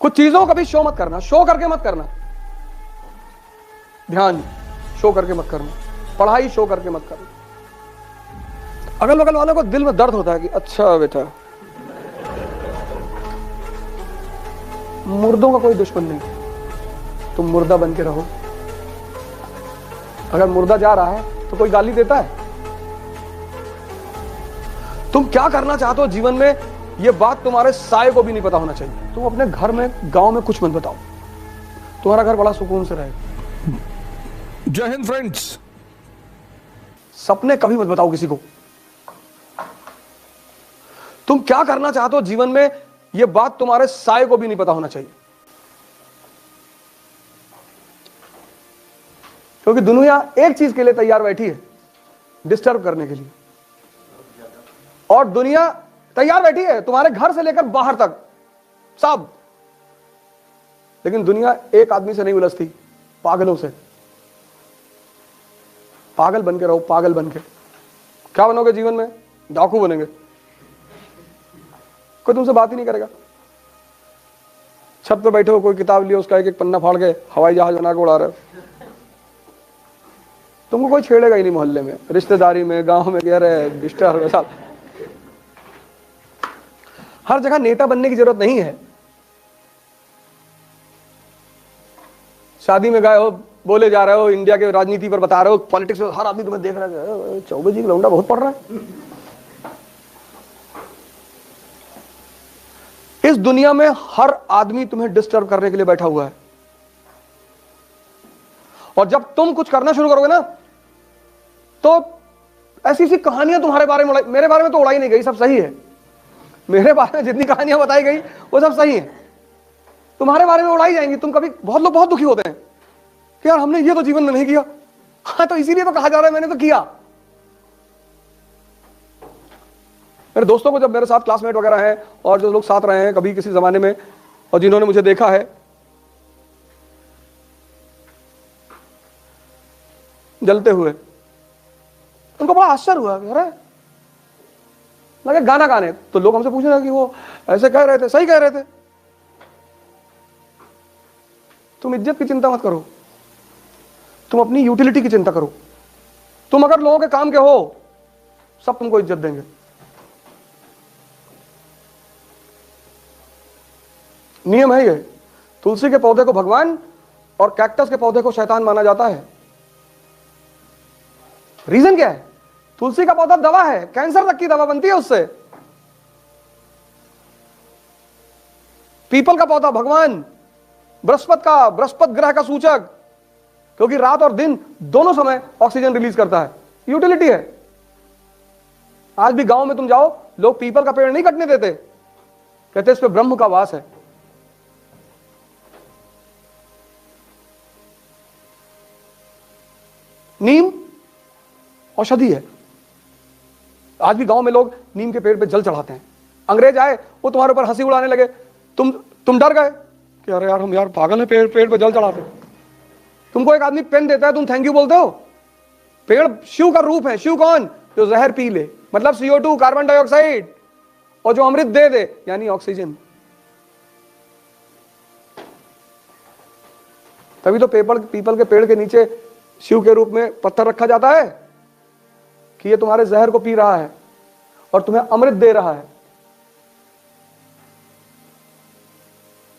कुछ चीजों को कभी शो मत करना, शो करके मत करना। ध्यान शो करके मत करना, पढ़ाई शो करके मत करना। अगल बगल वालों को दिल में दर्द होता है कि अच्छा बेटा, मुर्दों का कोई दुश्मन नहीं, तुम मुर्दा बन के रहो। अगर मुर्दा जा रहा है तो कोई गाली देता है? तुम क्या करना चाहते हो जीवन में, यह बात तुम्हारे साये को भी नहीं पता होना चाहिए। तुम अपने घर में, गांव में कुछ मत बताओ, तुम्हारा घर बड़ा सुकून से रहेगा। जय हिंद फ्रेंड्स। सपने कभी मत बताओ किसी को। तुम क्या करना चाहते हो जीवन में, यह बात तुम्हारे साये को भी नहीं पता होना चाहिए। क्योंकि दुनिया एक चीज के लिए तैयार बैठी है, डिस्टर्ब करने के लिए। और दुनिया तैयार बैठी है तुम्हारे घर से लेकर बाहर तक सब। लेकिन दुनिया एक आदमी से नहीं उलझती, पागलों से। पागल बन के रहो, पागल बन के। क्या बनोगे जीवन में? डाकू बनेंगे, कोई तुमसे बात ही नहीं करेगा। छत पे बैठे हो, कोई किताब लियो, उसका एक एक पन्ना फाड़ के हवाई जहाज बना के उड़ा रहे हो। तुमको कोई छेड़ेगा ही नहीं मोहल्ले में, रिश्तेदारी में, गांव में, कह रहे डिस्टर्ब साथ। हर जगह नेता बनने की जरूरत नहीं है। शादी में गए हो, बोले जा रहे हो, इंडिया के राजनीति पर बता रहे हो, पॉलिटिक्स में, हर आदमी तुम्हें देख रहा है, चौबे जी लौंडा बहुत पढ़ रहा है। इस दुनिया में हर आदमी तुम्हें डिस्टर्ब करने के लिए बैठा हुआ है। और जब तुम कुछ करना शुरू करोगे ना, तो ऐसी ऐसी कहानियां तुम्हारे बारे में, मेरे बारे में तो उड़ाई नहीं गई, सब सही है। मेरे बारे में जितनी कहानियां बताई गई वो सब सही है, तुम्हारे बारे में उड़ाई जाएंगी। तुम कभी, बहुत लोग बहुत दुखी होते हैं कि यार हमने ये तो जीवन में नहीं किया। हाँ, तो इसीलिए तो कहा जा रहा है मैंने तो किया। मेरे दोस्तों को, जब मेरे साथ क्लासमेट वगैरह हैं और जो लोग साथ रहे हैं कभी किसी जमाने में, और जिन्होंने मुझे देखा है जलते हुए, उनको बड़ा आश्चर्य हुआ। अरे लगे गाना गाने, तो लोग हमसे पूछ रहे कि वो ऐसे कह रहे थे, सही कह रहे थे। तुम इज्जत की चिंता मत करो, तुम अपनी यूटिलिटी की चिंता करो। तुम अगर लोगों के काम के हो, सब तुमको इज्जत देंगे। नियम है ये। तुलसी के पौधे को भगवान और कैक्टस के पौधे को शैतान माना जाता है। रीजन क्या है? तुलसी का पौधा दवा है, कैंसर तक की दवा बनती है उससे। पीपल का पौधा भगवान, बृहस्पति ग्रह का सूचक, क्योंकि रात और दिन दोनों समय ऑक्सीजन रिलीज करता है। यूटिलिटी है। आज भी गांव में तुम जाओ, लोग पीपल का पेड़ नहीं कटने देते, कहते इस पे ब्रह्म का वास है। नीम औषधि है। आज भी गांव में लोग नीम के पेड़ पे जल चढ़ाते हैं। अंग्रेज आए, वो तुम्हारे ऊपर हंसी उड़ाने लगे, तुम डर गए कि अरे यार हम यार पागल है, पेड़ पे जल चढ़ाते। तुमको एक आदमी पेन देता है, तुम थैंक यू बोलते हो। पेड़ शिव का रूप है। शिव कौन? जो जहर पी ले, मतलब CO2 कार्बन डाइऑक्साइड, और जो अमृत दे दे यानी ऑक्सीजन। तभी तो पीपल के पेड़ के नीचे शिव के रूप में पत्थर रखा जाता है कि ये तुम्हारे जहर को पी रहा है और तुम्हें अमृत दे रहा है।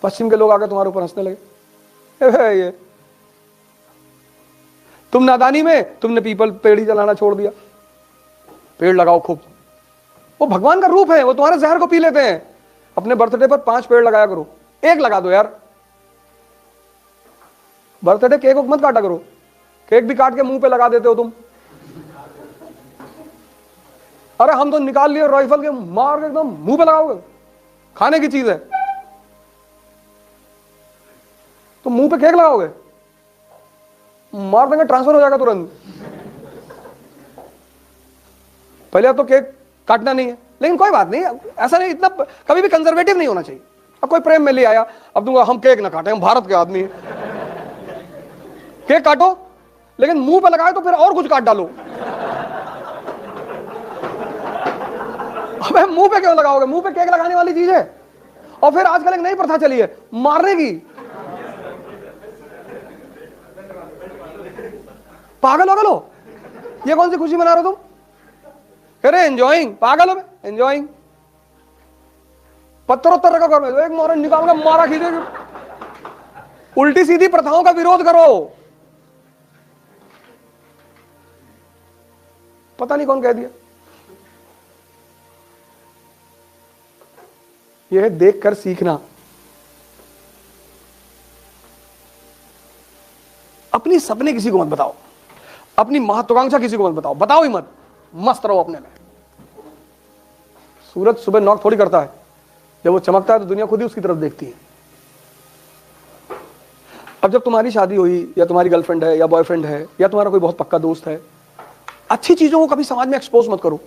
पश्चिम के लोग आकर तुम्हारे ऊपर हंसने लगे, ये तुम नादानी में तुमने पीपल पेड़ ही जलाना छोड़ दिया। पेड़ लगाओ खूब, वो भगवान का रूप है, वो तुम्हारे जहर को पी लेते हैं। अपने बर्थडे पर 5 पेड़ लगाया करो, एक लगा दो यार। बर्थडे केक मत काटा करो, केक भी काट के मुंह पे लगा देते हो तुम। अरे हम तो निकाल लिए राइफल के, मार के एकदम मुंह पे लगाओगे, खाने की चीज है। तो मुंह पे केक लगाओगे, मार देंगे, ट्रांसफर हो जाएगा तुरंत। पहले तो केक काटना नहीं है, लेकिन कोई बात नहीं, ऐसा नहीं, इतना कभी भी कंजर्वेटिव नहीं होना चाहिए। अब कोई प्रेम में ले आया, अब दूंगा हम केक ना काटे, हम भारत के आदमी हैं। केक काटो, लेकिन मुंह पे लगाए तो फिर और कुछ काट डालो। अबे मुंह पे क्यों लगाओगे? मुंह पे केक लगाने वाली चीज है। और फिर आजकल एक नई प्रथा चली है मारने की। पागल हो गए लो, ये कौन सी खुशी मना रहे हो तुम? कह रहे एंजॉइंग, पागल हो गए, एंजॉइंग। पत्थर उत्तर रखो घर में, एक मोरन निकाल कर मारा खींचेगी। उल्टी सीधी प्रथाओं का विरोध करो। पता नहीं कौन कह दिया। यह है देख कर सीखना। अपनी सपने किसी को मत बताओ, अपनी महत्वाकांक्षा किसी को मत बताओ, बताओ ही मत, मस्त रहो अपने में। सूरज सुबह नॉक थोड़ी करता है, जब वो चमकता है तो दुनिया खुद ही उसकी तरफ देखती है। अब जब तुम्हारी शादी हुई या तुम्हारी गर्लफ्रेंड है या बॉयफ्रेंड है या तुम्हारा कोई बहुत पक्का दोस्त है, अच्छी चीजों को कभी समाज में एक्सपोज मत करो।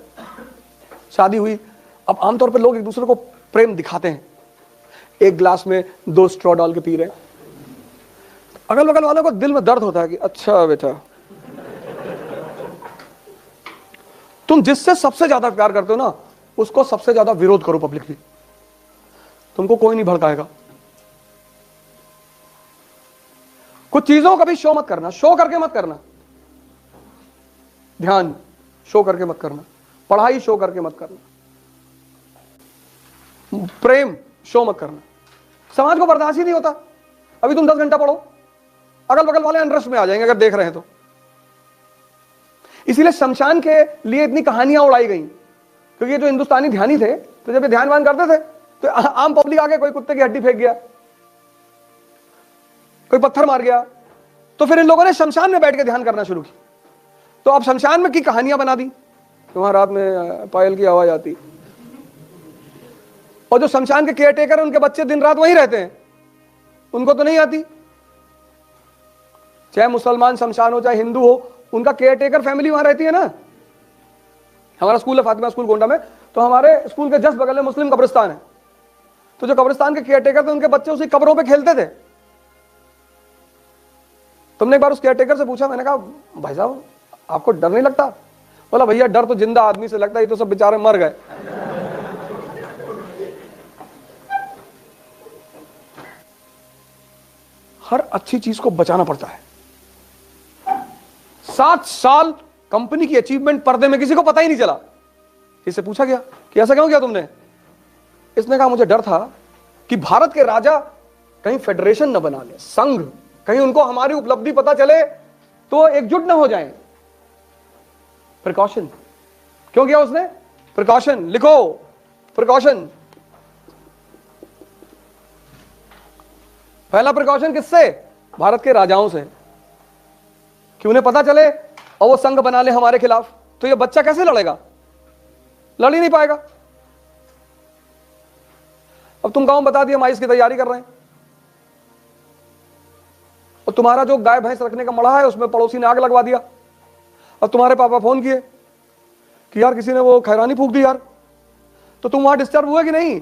शादी हुई, अब आमतौर पर लोग एक दूसरे को प्रेम दिखाते हैं, एक गिलास में 2 स्ट्रॉ डाल के पी रहे हैं। अगल बगल वालों को दिल में दर्द होता है कि अच्छा बेटा, तुम जिससे सबसे ज्यादा प्यार करते हो ना, उसको सबसे ज्यादा विरोध करो पब्लिकली, तुमको कोई नहीं भड़काएगा। कुछ चीजों को कभी शो मत करना, शो करके मत करना। ध्यान शो करके मत करना, पढ़ाई शो करके मत करना, प्रेम शो मत करना। समाज को बर्दाश्त ही नहीं होता। अभी तुम 10 घंटा पढ़ो, अगल बगल वाले अनरस में आ जाएंगे अगर देख रहे हैं तो। इसीलिए शमशान के लिए इतनी कहानियां उड़ाई गई, क्योंकि ये जो हिंदुस्तानी ध्यानी थे, तो जब ये ध्यानवान करते थे तो आम पब्लिक आके कोई कुत्ते की हड्डी फेंक गया, कोई पत्थर मार गया, तो फिर इन लोगों ने शमशान में बैठ के ध्यान करना शुरू की। तो अब शमशान में की कहानियां बना दी। तुम्हारा रात में पायल की आवाज आती, और जो शमशान के केयर टेकर, उनके बच्चे दिन रात वहीं रहते हैं, उनको तो नहीं आती। चाहे मुसलमान शमशान हो चाहे हिंदू हो, उनका केयर टेकर फैमिली वहां रहती है ना। हमारा स्कूल है फातिमा स्कूल गोंडा में, तो हमारे स्कूल के जस्ट बगल में मुस्लिम कब्रिस्तान है। तो जो कब्रिस्तान के केयर टेकर थे, उनके बच्चे उसी कब्रों पे खेलते थे। तुमने एक बार उस केयर टेकर से पूछा, मैंने कहा भाई साहब आपको डर नहीं लगता? बोला भैया डर तो जिंदा आदमी से लगता है, ये तो सब बेचारे मर गए। हर अच्छी चीज को बचाना पड़ता है। 7 साल कंपनी की अचीवमेंट पर्दे में किसी को पता ही नहीं चला। इससे पूछा गया कि ऐसा क्यों किया तुमने? इसने कहा मुझे डर था कि भारत के राजा कहीं फेडरेशन न बना ले, संघ, कहीं उनको हमारी उपलब्धि पता चले तो एकजुट न हो जाएं। प्रिकॉशन। क्यों किया उसने? प्रिकॉशन। लिखो, प्रिकॉशन। पहला प्रिकॉशन किससे? भारत के राजाओं से, कि उन्हें पता चले और वो संघ बना ले हमारे खिलाफ, तो ये बच्चा कैसे लड़ेगा? लड़ ही नहीं पाएगा। अब तुम गांव में बता दिया माइस की तैयारी कर रहे हैं, और तुम्हारा जो गाय भैंस रखने का मड़ा है उसमें पड़ोसी ने आग लगवा दिया, और तुम्हारे पापा फोन किए कि यार किसी ने वो खैरानी फूंक दी यार, तो तुम वहां डिस्टर्ब हुए कि नहीं?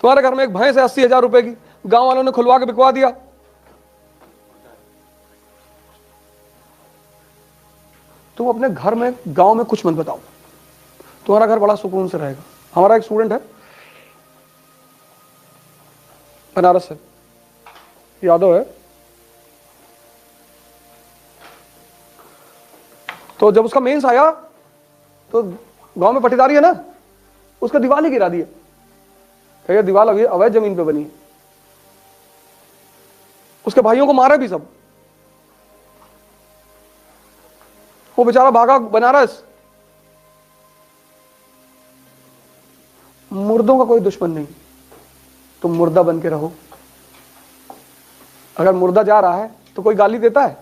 तुम्हारे घर में एक भैंस है 80,000 रुपए की, गांव वालों ने खुलवा के बिकवा दिया, तुम अपने घर में गांव में कुछ मत बताओ, तुम्हारा घर बड़ा सुकून से रहेगा। हमारा एक स्टूडेंट है बनारस से, यादव है, तो जब उसका मेंस आया तो गांव में पट्टीदारी है ना, उसका दीवार ही गिरा दिया। कहिए दीवार अभी अवैध जमीन पे बनी है। उसके भाइयों को मारा भी सब। वो बेचारा भागा बनारस। मुर्दों का कोई दुश्मन नहीं, तुम मुर्दा बन के रहो। अगर मुर्दा जा रहा है तो कोई गाली देता है?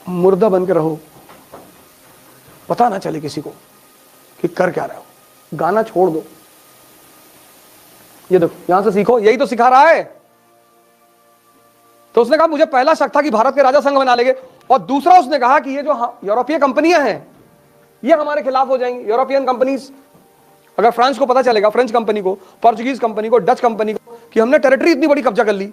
मुर्दा बन के रहो, पता ना चले किसी को कि कर क्या रहे हो। गाना छोड़ दो। ये देखो, यहां से सीखो, यही तो सिखा रहा है। तो उसने कहा मुझे पहला शक था कि भारत के राजा संघ बना लेंगे, और दूसरा उसने कहा कि ये जो यूरोपीय कंपनियां हैं ये हमारे खिलाफ हो जाएंगी। यूरोपियन कंपनीज, अगर फ्रांस को पता चलेगा, फ्रेंच कंपनी को, पोर्चुगीज कंपनी को, डच कंपनी को, कि हमने टेरिटरी इतनी बड़ी कब्जा कर ली,